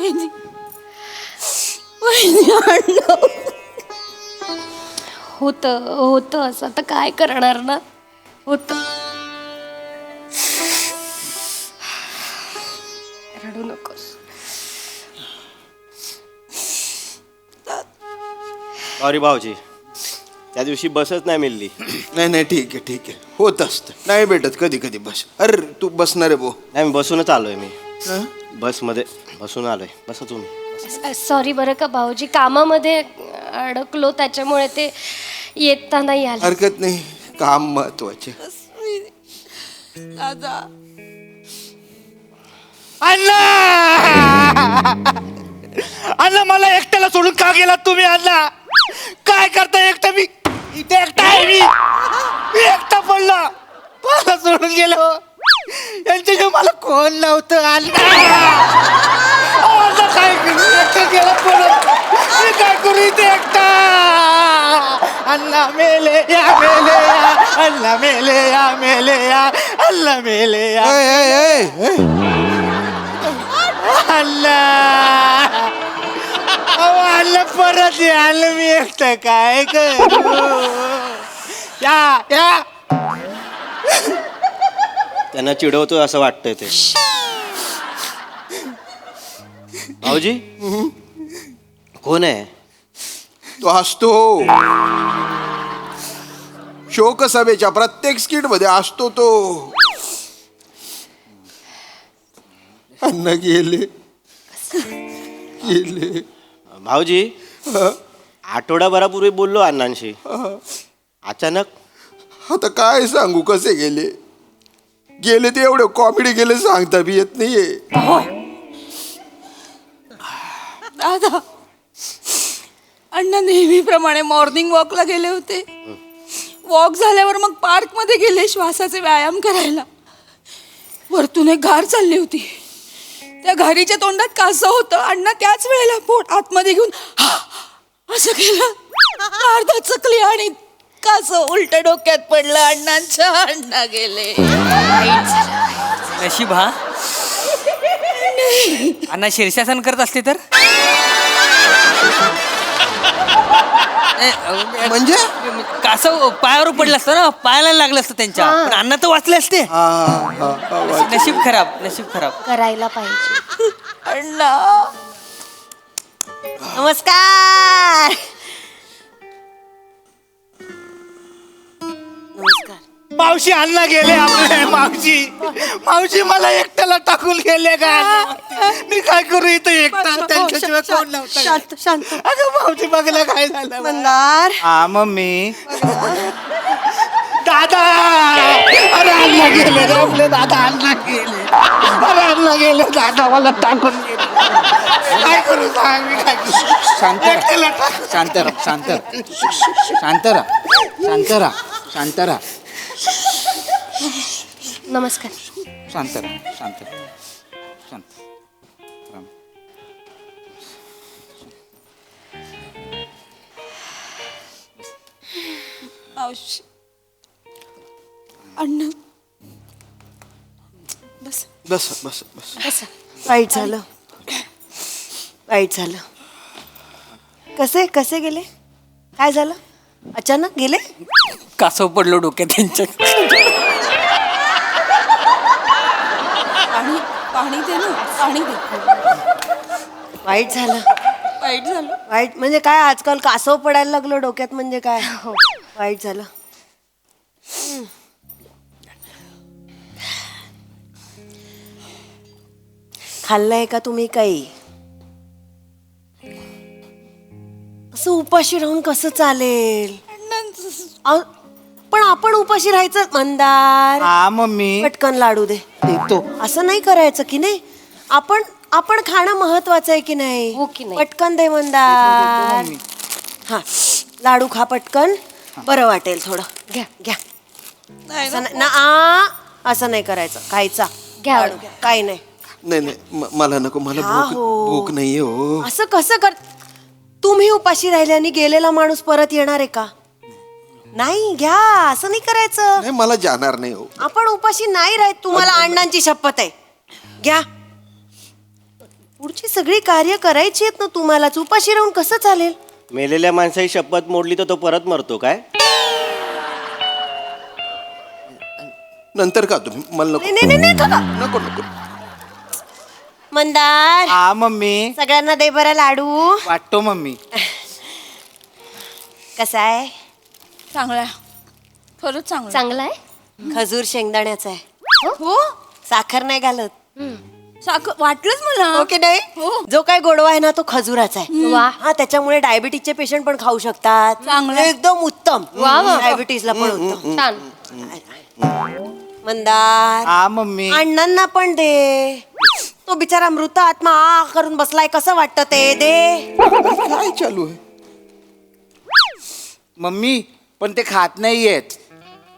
वहिनी वहिनी अण्णा होतं असं आता काय करणार ना. होतं. रडू नकोस. सॉरी भाऊजी, त्या दिवशी बसच नाही मिळली. नाही ठीक आहे होत असतं, नाही भेटत कधी कधी बस. अरे तू बसणार आहे भाऊ? नाही, मी बसूनच आलोय. मी हं? बसमध्ये बसून आलोय. बसा तुम्ही. सॉरी बरं का भाऊजी, कामामध्ये अडकलो त्याच्यामुळे ते येता नाही आलं. हरकत नाही, काम महत्वाचे. दादा अण्णा अण्णा मला एकट्याला सोडून का गेलात तुम्ही? अण्णा काय करता एकटा? मी इथे एकटा आहे. मी एकटा पडला, मला सोडून गेलो. यांच्याशिवाय मला कोण नव्हतं. अण्णा अण्णा काय करू? एकटा गेला पडत. मी काय करू इथे एकटा? अण्णा मेले या अण्णा मेले या अण्णा मेले या. अल्ला अल्ला परत आलं. मी एकटं काय करू? या त्यांना चिडवतोय असं वाटतंय ते. भाऊजी कोण आहे? तो असतो शोकसभेच्या प्रत्येक स्किट मध्ये असतो तो. अन्न गेले. भाऊजी आठवडाभरापूर्वी बोललो अण्णांशी. अचानक आता काय सांगू कसे गेले ते एवढे कॉमेडी गेले सांगता बी येत नाहीये. दादा अण्णा नेहमीप्रमाणे मॉर्निंग वॉकला गेले होते. वॉक झाल्यावर मग पार्क मध्ये गेले श्वासाचे व्यायाम करायला. वरतून एक घार चालली होती. त्या घारीच्या तोंडात कासव होतं. अण्णा त्याच वेळेला पोट आतमध्ये घेऊन असं केलं. अर्धा चकली आणि कासव उलट डोक्यात पडलं. अण्णा गेले. नशीब हा. अण्णा शीर्षासन करत असते तर म्हणजे कासव पायावर पडलं असतं ना, पायाला लागलं असतं त्यांच्या. पण अण्णा तर वाचले असते. नशीब खराब. करायला पाहिजे. अण्णा नमस्कार. मावशी अण्णा गेले आपले. मावशी मला एकट्याला टाकून गेले का? मी काय करू इथं एकटा? त्यांच्याशिवाय कोण नव्हतं. शांत अगं मावशी बघला काय झालं? मंदार. हा मम्मी. दादा अरे अण्णा गेले रे आपले. दादा अण्णा गेले. दादा मला टाकून गेले. काय करू सांग? मी काय करू? एकट्याला टाकून. शांत राहा. नमस्कार. शांत राम. मावशी अण्णा बस. बस. वाईट झालं. कसे गेले? काय झालं? अचानक गेले? कासव पडलो डोक्यात त्यांच्या. पाणी दे ना. पाणी दे. वाईट झालं. वाईट म्हणजे काय? आजकाल कासव पडायला लागलो डोक्यात म्हणजे काय? वाईट झालं. खाल्लंय का तुम्ही काही? असं उपाशी राहून कसं चालेल? पण आपण उपाशी राहायचं मंदार. हा मम्मी. पटकन लाडू दे. देतो. असं नाही करायचं की नाही. आपण खाणं महत्वाचं आहे की नाही? हो की नाही? पटकन दे मंदार. हा लाडू खा पटकन, बरं वाटेल थोडं. घ्या. असं नाही करायचं. खायचा घ्या. लाडू घ्या. काही नाही. मला नको. मला हा, हो. भूक नाहीये हो. असं कसं कर? तुम्ही उपाशी राहिल्याने गेलेला माणूस परत येणार आहे का? नाही. घ्या. असं नाही करायचं. नाही मला जाणार नाही हो. आपण उपाशी नाही राहत. तुम्हाला अण्णांची शपथ आहे. घ्या. पुढची सगळी कार्य करायची आहेत ना तुम्हालाच. उपाशी राहून कसं चालेल? मेलेल्या माणसाची शपथ मोडली तर तो परत मरतो काय? नंतर का तुम्ही मला नको नाही, नाही, नाही, का? नको नको. मंदार, हा मम्मी. सगळ्यांना दे बरं लाडू. वाटतो मम्मी. कसा आहे? चांगला आहे. खरंच चांगला चांगला आहे. खजूर शेंगदाण्याचा आहे. हो साखर नाही घालत. साखर वाटलंच मला. ओके नाही. हो. जो काय गोडवा आहे ना तो खजुराचा आहे. वा. हा, त्याच्यामुळे डायबिटीजचे पेशंट पण खाऊ शकतात. चांगलं. एकदम उत्तम. वा, वा. डायबिटीजला पण उत्तम. छान. मंदार, हा मम्मी. अण्णांना पण दे. तो बिचारा मृत आत्मा आ करून बसलाय. कसं वाटतं ते? दे. काय चालू आहे? मम्मी पण ते खात नाहीयेत.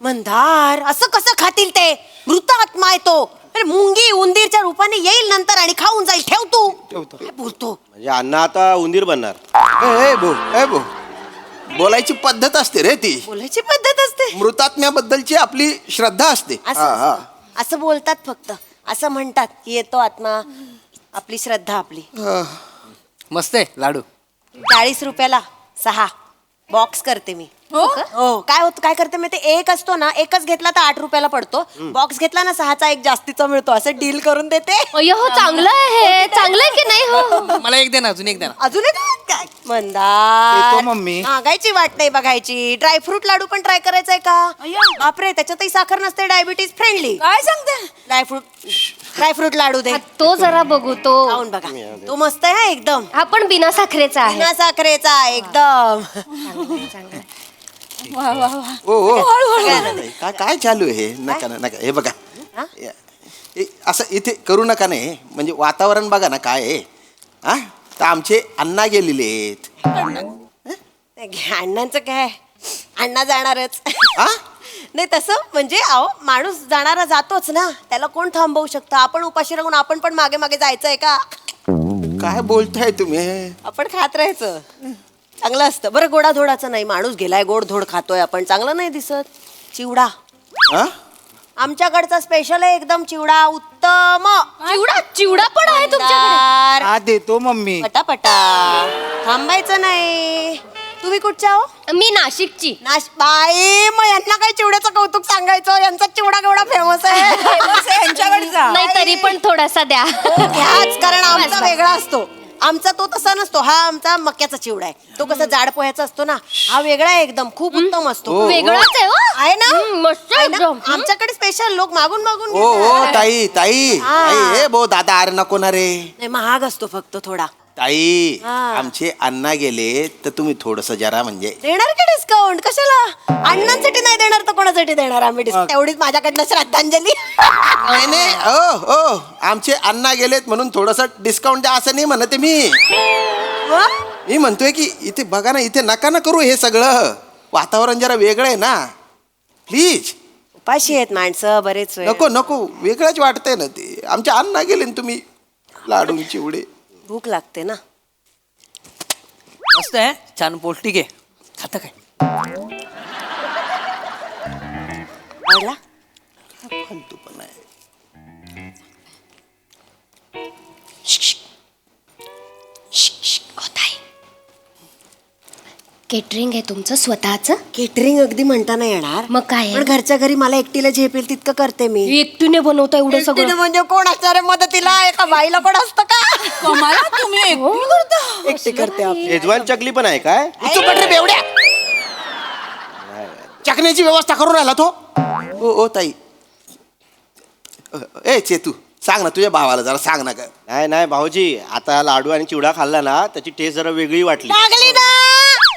मंदार, असं कसं खातील ते? मृत आत्मा आहे तो. अरे मुंगी उंदीरच्या रूपाने येईल नंतर आणि खाऊन जाईल. ठेव तू. काय बोलतो? म्हणजे अण्णा आता उंदीर बनणार. ए भो बोलायची पद्धत असते रे ती. बोलायची पद्धत असते. मृतात्म्याबद्दलची आपली श्रद्धा असते. असं असं बोलतात फक्त. असं म्हणतात की येतो आत्मा. आपली श्रद्धा आपली. मस्त आहे लाडू. 40 रुपयाला 6 बॉक्स करते मी. हो हो. काय करते मी ते? एक असतो ना, एकच घेतला तर 8 रुपयाला पडतो. बॉक्स घेतला ना 6चा एक जास्तीचा मिळतो. असं डील करून देते. अय्यो, हो चांगलं आहे हे. चांगलं आहे की नाही? हो. मला एक दे ना, अजून एक दे ना. अजून एक काय? मंदार, देतो मम्मी. मागायची वाट नाही बघायची. ड्रायफ्रूट लाडू पण ट्राय करायचंय का? बापरे, त्याच्यातही साखर नसते. Diabetes friendly. काय सांगते? ड्रायफ्रूट लाडू दे. हा, तो जरा बघू तो. खाऊन बघा. तो मस्त आहे हा एकदम. हा पण बिना साखरेचा आहे. बिना साखरेचा एकदम. वा वा वा. ओ सगळ्यांना दे. काय काय चालू आहे? नका नका. हे बघा, असं इथे करू नका. नाही म्हणजे वातावरण बघा ना काय आहे. हा, तर आमचे अण्णा गेलेले आहेत. अण्णांचं काय? अण्णा जाणारच. हा? नाही तसं म्हणजे अहो, माणूस जाणारा जातोच ना. त्याला कोण थांबवू शकतं? आपण उपाशी राहून आपण पण मागे मागे जायचंय का? काय बोलताय तुम्ही? आपण खात राहायचं. चांगलं असतं. बरं, गोडाधोडाचं नाही. माणूस गेलाय, गोडधोड खातोय आपण. चांगलं नाही दिसत. चिवडा हा? आमच्याकडचा स्पेशल आहे एकदम. चिवडा उत्तम. चिवडा पण आहे तुमच्याकडे? हा देतो मम्मी. पटापटा. थांबायचं नाही. तुम्ही कुठच्या हो? मी नाशिकची. बाई, मग यांना काय चिवड्याचं कौतुक सांगायचं? यांचा चिवडा केवढा फेमस आहे. यांच्याकडचा. नाही तरी पण थोडासा द्या. ह्याच कारण आमचा वेगळा असतो. आमचा तो तसा नसतो. हा आमचा मक्याचा चिवडा आहे. तो कसा जाड पोह्याचा असतो ना. हा वेगळा आहे एकदम. खूप उत्तम असतो. वेगळाच आहे हो. आहे ना? मस्त आहे ना? एकदम. आमच्याकडे स्पेशल लोक मागून मागून ओ घेतात. ताई ताई हा. ताई, ए बो दादा, अरे नको ना रे. नाही, महाग असतो फक्त थोडा. ताई, हा. आमचे अण्णा गेले तर तुम्ही थोडस जरा म्हणजे देणार का डिस्काउंट? कशाला? अण्णांसाठी नाही देणार तर कोणासाठी देणार आम्ही डिस्काउंट? एवढीच माझ्याकडनं श्रद्धांजली. नाही नाही, ओ आमचे अण्णा गेलेत म्हणून थोडस डिस्काउंट द्या असं नाही म्हणते मी. मग? मी म्हणतोय की इथे बघा ना, इथे नका ना करू हे सगळं. वातावरण जरा वेगळं आहे ना. प्लीज उपाशी आहेत माणसं बरेच वेळ. नको नको, वेगळंच वाटतंय ना ते. आमचे अण्णा गेले न तुम्ही लाडू चिवडे. भूक लागते ना. मस्त आहे, छान पौष्टिक आहे. खाता काय? आवडला? फालतू पण आहे. केटरिंग आहे तुमचं स्वतःचं? केटरिंग अगदी म्हणता नाही येणार. मग काय आहे? पण घरच्या घरी मला एकटीला झेपेल तितकं करते मी. एकटीने बनवता एवढं एकटीने सगळं? म्हणजे कोण असणार आहे मदतीला? एका बाईला कोण असतं का? कमाला तुम्ही एकटी करता. एकटी करते आपली. शेजवान चकली पण आहे काय? चुपट रे बेवड्या. चकण्याची व्यवस्था करून राहिला तो. ओ ताई, ए चेतू, सांग ना तुझ्या भावाला जरा सांग ना का. नाही नाही भाऊजी, आता लाडू आणि चिवडा खाल्ला ना त्याची टेस्ट जरा वेगळी वाटली.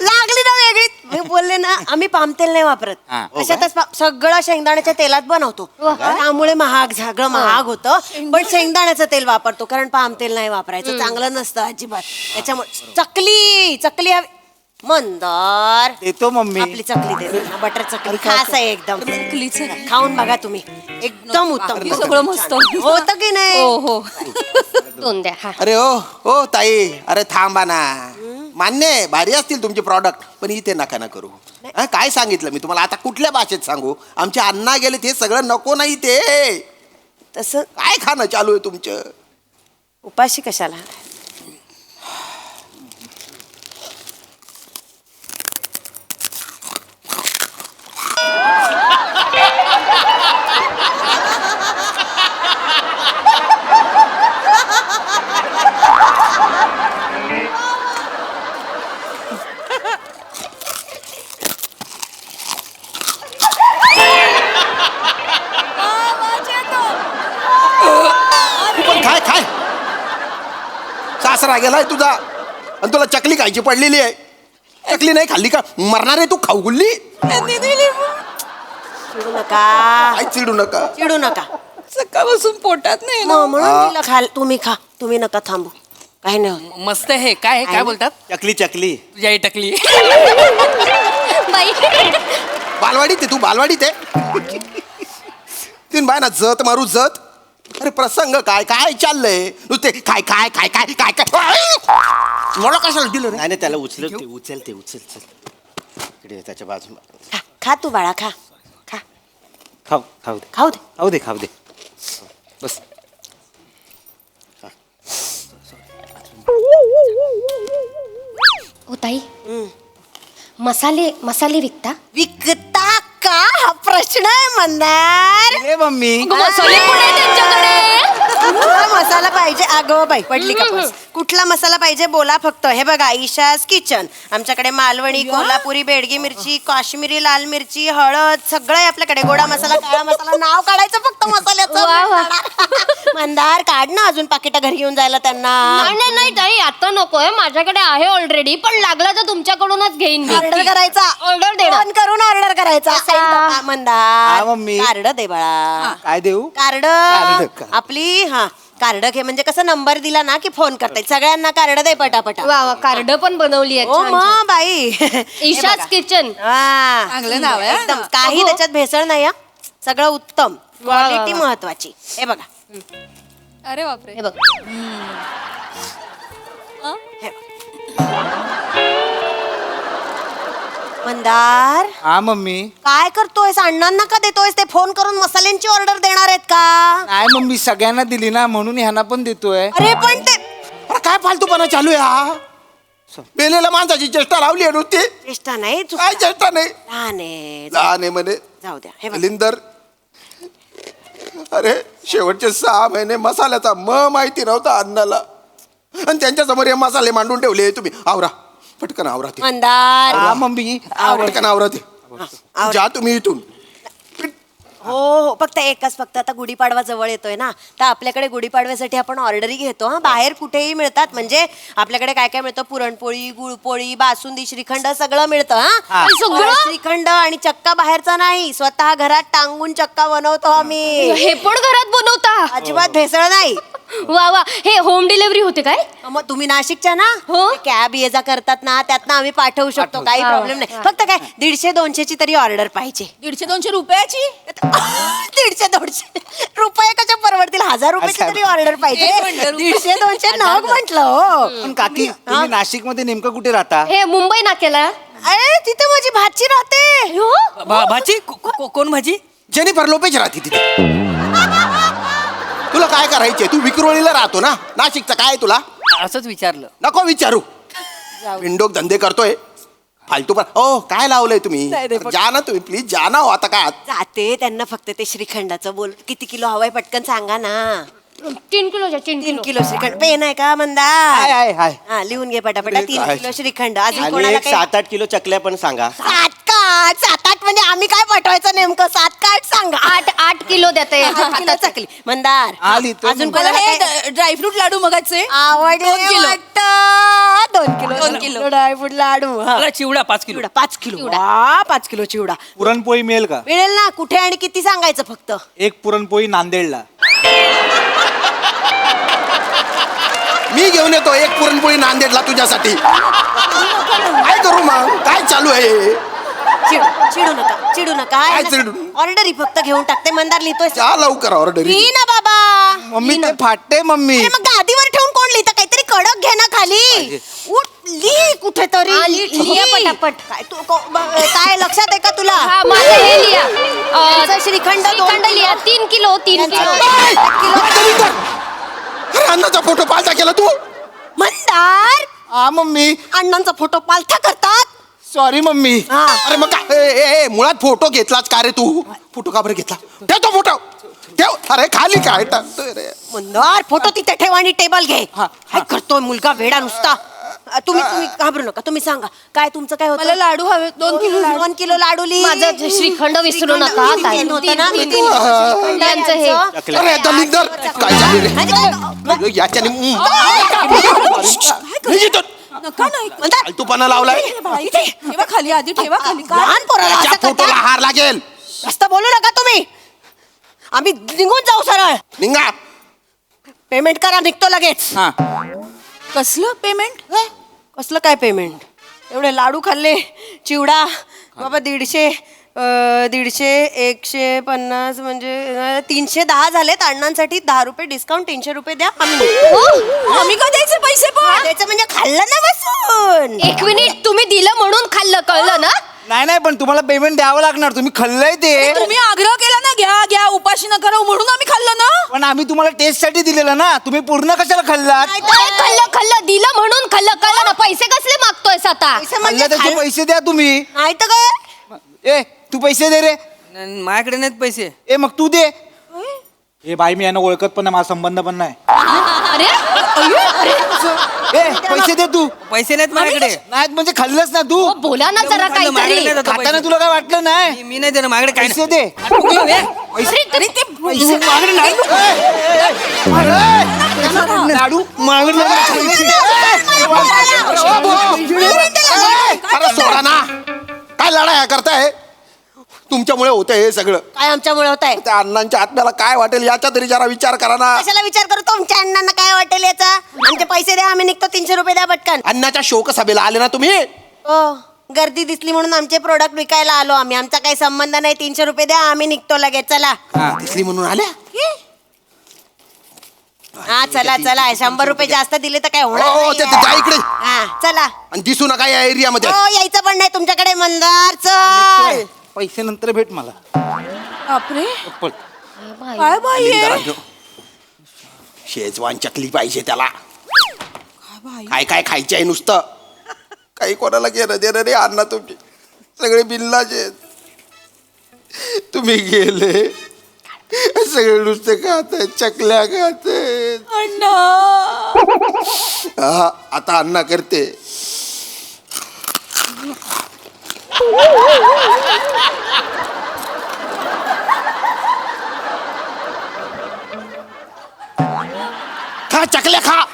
लागली ना वेगळी. मी बोलले ना, आम्ही पामतेल नाही वापरत. हा. अशातच सगळं शेंगदाण्याच्या तेलात बनवतो. त्यामुळे सगळं महाग होतं. पण शेंगदाण्याचं तेल वापरतो कारण पामतेल नाही वापरायचं. चांगलं नसतं अजिबात. त्याच्यामुळे चकली हवी. मंदार, देतो मम्मी. आपली चकली दे. बटर चकली खास आहे एकदम. खाऊन बघा तुम्ही. एकदम उत्तम. सगळं मस्त होतं की नाही? हो हो. दोन द्या. हा. अरे ओ ताई, अरे थांबा ना. मान्य आहे, भारी असतील तुमचे प्रॉडक्ट, पण इथे नका ना करू. हा, काय सांगितलं मी तुम्हाला? आता कुठल्या भाषेत सांगू? आमचे अण्णा गेले ते सगळं नको नाही ते. तसं काय खाणं चालू आहे तुमचं? उपाशी कशाला? तू पण खाय खाय. सासरा गेलाय तुझा आणि तुला चकली खायची पडलेली आहे. चकली नाही खाल्ली का मरणार आहे तू? खाऊ गुल्ली. त्यांनी दिली मग. चिडू नका, काय चिडू नका. चिडू नका. सकाळपासून पोटात नाही ना. म्हणून तिला खाल. तुम्ही खा, तुम्ही नका थांबू. काही नाही होत. मस्त आहे काय काय बोलतात चकली चकली तुझी आई टकली बाई बालवाडीत आहे तू, बालवाडीत आहे. तीन बाय ना जत मारू जत. अरे प्रसंग काय काय चाललंय नुसते काय काय काय काय काय काय मला कशाला दिलं रे? नाही नाही त्याला उचल उचल चल इकडे त्याच्या बाजूला. खा, खा तू बाळा, खा खा. खाऊ खाऊ दे खाऊ दे. खाऊ दे खाऊ दे. बस. ओ ताई मसाले मसाले विकता? विकता का हा प्रश्न आहे मंदार. ए मम्मी मसाले पण आहे त्यांच्याकडे. कुठला मसाला पाहिजे? अगं बाई पडली का पस? कुठला मसाला पाहिजे बोला फक्त. हे बघा ईशाज किचन. आमच्याकडे मालवणी, कोल्हापुरी, बेडगी मिरची, काश्मीरी लाल मिरची, हळद सगळं आहे आपल्याकडे. गोडा मसाला, काळा मसाला, नाव काढायचं फक्त मसाल्याचं. वा, वा. मंदार काढ ना अजून पाकिटं घरी घेऊन जायला त्यांना. नाही नाही ताई आता नकोय माझ्याकडे आहे ऑलरेडी पण लागला तर तुमच्याकडूनच घेईन ऑर्डर करायचा. ऑर्डर देणार. फोन करून ऑर्डर करायचा. कसा? मंदार हा, मम्मी. कार्ड दे बाळा. काय देऊ? Card card. आपली हा कार्ड घे म्हणजे कसं नंबर दिला ना की फोन करता येईल. सगळ्यांना कार्ड दे पटापटा. वा वा कार्ड पण बनवली ओ आहे मा बाई. ईशाज किचन. हा. चांगलं नाव आहे, हा. एकदम काही त्याच्यात भेसळ नाही हा. सगळं उत्तम. क्वालिटी महत्वाची. हे बघा अरे बापरे. हे बघ हे बघ. मंदार हा मम्मी. काय करतोयस? अण्णांना का देतोयस? ते फोन करून मसाल्यांची ऑर्डर देणार आहेत का? नाही मम्मी सगळ्यांना दिली ना म्हणून ह्यांना पण देतोय. अरे पण ते अरे काय फालतूपणा चालू आहे हा? मेलेल्या माणसाची चेष्टा लावली आहे नुसती. चेष्टा नाही काय चेष्टा नाही? लहान आहे. लहान आहे म्हणे. जाऊ द्या. हे बघ. लिंदर अरे शेवटचे 6 महिने मसाल्याचा माहिती नव्हता अण्णाला आणि त्यांच्या समोर हे मसाले मांडून ठेवले. तुम्ही आवरा पटकन आवरा ते. मंदार हा मम्मी. पटकन आवरा ते. आवरा. जा तुम्ही इथून. हो हो फक्त आता गुढीपाडवा जवळ येतोय ना तर आपल्याकडे गुढीपाडव्यासाठी आपण ऑर्डरही घेतो. हा बाहेर कुठेही मिळतात म्हणजे आपल्याकडे काय काय मिळतं पुरणपोळी, गुळपोळी, बासुंदी, श्रीखंड सगळं मिळतं. हा सगळं? श्रीखंड आणि चक्का बाहेरचा नाही स्वतः घरात टांगून चक्का बनवतो आम्ही. हे पण घरात बनवता? अजिबात भेसळ नाही. वा वा हे होम डिलिव्हरी होते काय? मग तुम्ही नाशिकच्या ना हो. कॅब ये जा करतात ना त्यातनं आम्ही पाठवू शकतो. काही प्रॉब्लेम नाही. फक्त काय 150-200 तरी ऑर्डर पाहिजे. 150-200 रुपयाची? 150-200 रुपये कशा परवडतील? 1000 रुपयाची तरी ऑर्डर पाहिजे. एक म्हणलं, 150-200 नग म्हटलं हो. पण काकी तुम्ही नाशिक मध्ये नेमकं कुठे राहता? हे मुंबई नाक्याला. अरे तिथे माझी भाची राहते. हो? भाजी कोण भाजी? जेनिफर लोपेज राहते तिथे. तुला काय करायचे? तू विक्रोळीला राहतो ना नाशिकचं काय तुला? असंच विचारलं. नको विचारू. विंडोक धंदे करतोय फालतू. पण ओ काय लावलंय तुम्ही? नाही, नाही, जा ना तुम्ही प्लीज जा ना हो आता काय. जाते त्यांना फक्त ते श्रीखंडाचं बोल. किती किलो हवाय पटकन सांगा ना. 3 किलोच्या 3 किलो श्रीखंड. पेन आहे का मंदार? हाय. हा लिहून घे पटापटा. अरे 3 काय? किलो श्रीखंड. अजून आणि कोणाला एक काही? 7-8 किलो चकल्या पण सांगा. 7-8 म्हणजे आम्ही काय पाठवायचं नेमकं? 7-8 सांगा. 8 किलो देते 8 किलो चकली. मंदार आली तो अजून मला कोणाला हे काही? ड्रायफ्रूट लाडू मगाचे आवडले 2 किलो. वाटतं. 2 किलो. 2 किलो. ड्रायफ्रूट लाडू. हा. मला चिवडा 5 किलो. चिवडा 5 किलो. वा 5 किलो चिवडा पुरणपोळी मिळेल का? मिळेल ना. कुठे आणि किती सांगायचं फक्त. एक पुरणपोळी नांदेडला. मी घेऊन येतो एक पुरणपोळी नांदेडला तुझ्यासाठी. काय करू मग? काय चालू आहे? चिडू नका. काय चिडू? ऑर्डर फक्त घेऊन टाकते. मंदार लिहितोय. जा लवकर ऑर्डर. लिही ना बाबा. मम्मी ते फाटते मम्मी. अरे मग गादीवर ठेवून कोण लिहितं? काहीतरी कडक घे ना खाली. उठ लिही कुठेतरी. हा, लिहा पटापट. काय तू काय लक्षात आहे का तुला? हा माझं हे लिहा त्यांचं श्रीखंड 2 श्रीखंड लिहा 3 किलो 3 किलो. किलो. अरे अण्णाचा फोटो पालथा केला तू. मंदार हा मम्मी, अण्णांचा फोटो पालथा करतात. Sorry mummy. हा. अरे मग काय मुळात फोटो घेतलाच का रे तू? फोटो का बरं घेतला? ठेव तो फोटो ठेव. अरे खाली काय टाकतोय रे? मंदार फोटो तिथे ठेव आणि टेबल घे. हा. काय करतोय मुलगा वेडा नुसता. तुम्ही घाबरू नका, तुम्ही सांगा काय तुमचं काय मला होतं. लाडू हवे 2 किलो लाडू. 2 किलो लाडूली. माझं श्रीखंड विसरू नका. तीन होतं ना? तीन. तीन. श्रीखंडांचं हे. अरे दलिंदर काय झाले रे? अरे, याच्याने नका नाही फालतूपणा लावलाय. इथे ठेवा खाली, आधी ठेवा खाली. काय लहान पोराला याच्या असं फोटोला करता? हार लागेल. जास्त बोलू नका तुम्ही. आम्ही निघून जाऊ सरळ. निघा. पेमेंट करा, निघतो लगेच. हा, कसलं पेमेंट? कसलं काय पेमेंट? एवढे लाडू खाल्ले, चिवडा बाबा 150, 150 म्हणजे 310 झालेत. अण्णांसाठी 10 रुपये डिस्काउंट, 300 रुपये द्या. आम्ही आम्ही का द्यायचे पैसे पण? द्यायचं म्हणजे खाल्लं ना बसून. 1 मिनिट, तुम्ही दिलं म्हणून खाल्लं, कळलं ना? नाही पण तुम्हाला पेमेंट द्यावं लागणार. तुम्ही खाल्लंय ते. तुम्ही आग्रह केला ना, घ्या घ्या उपाशी न करा म्हणून आम्ही खाल्लं ना. पण आम्ही तुम्हाला टेस्ट साठी दिलेलं ना. तुम्ही पूर्ण कशाला खाल्लात? खाल्लं दिलं म्हणून खाल्लं, कळलं ना? पैसे कसले मागतोयस आता? पैसे म्हणजे खाल्लं त्याचे पैसे द्या तुम्ही. नाही तर काय. ए तू पैसे दे रे. माझ्याकडे नाहीत पैसे. ए मग तू दे. ए बाई मी यांना ओळखत पण नाही, माझा संबंध पण नाही. अरे ए पैसे दे तू. पैसे नाहीत माझ्याकडे. नाहीत म्हणजे खाल्लंच ना तू. बोला ना जरा माझ्याकडे काहीतरी. नाही जात खाताना पैसे. तुला काय वाटलं नाही? मी नाही देणार, माझ्याकडे काय पैसे दे. नाही. अरे ते लाडू अरे सोडा ना. काय लढाया करताय? तुमच्यामुळे होतंय हे सगळं. काय आमच्यामुळे होत आहे? त्या अण्णांच्या आत्म्याला काय वाटेल याचा तरी जरा विचार करा ना. कशाला विचार करू? तुमच्या अण्णांना काय वाटेल याचा? आमचे पैसे द्या, आम्ही निघतो. 300 रुपये द्या पटकन. अण्णाच्या शोक सभेला आले ना तुम्ही. गर्दी दिसली म्हणून आमचे प्रोडक्ट विकायला आलो आम्ही. आमचा काही संबंध नाही. 300 रुपये द्या, आम्ही निघतो लगेच. चला. दिसली म्हणून आल्या. हा चला चला. 100 रुपये जास्त दिले तर काय होणार हो, नाही. ते जा इकडे. हा चला. आणि दिसू नका या एरियामध्ये. हो यायचं पण नाही तुमच्याकडे. मंदार चल. पैसे नंतर भेट मला. बापरे चप्पल. काय बाई आहे? शेजवान चकली पाहिजे त्याला. काय काय खायचं आहे नुसतं. काही कोणाला घेणं देणं नाही. अण्णा तुमचे सगळे बिल्लाचे. तुम्ही गेले सगळे नुसते खात आहेत, चकल्या खात आहेत. अण्णा आता अण्णा करते. खा चकल्या खा.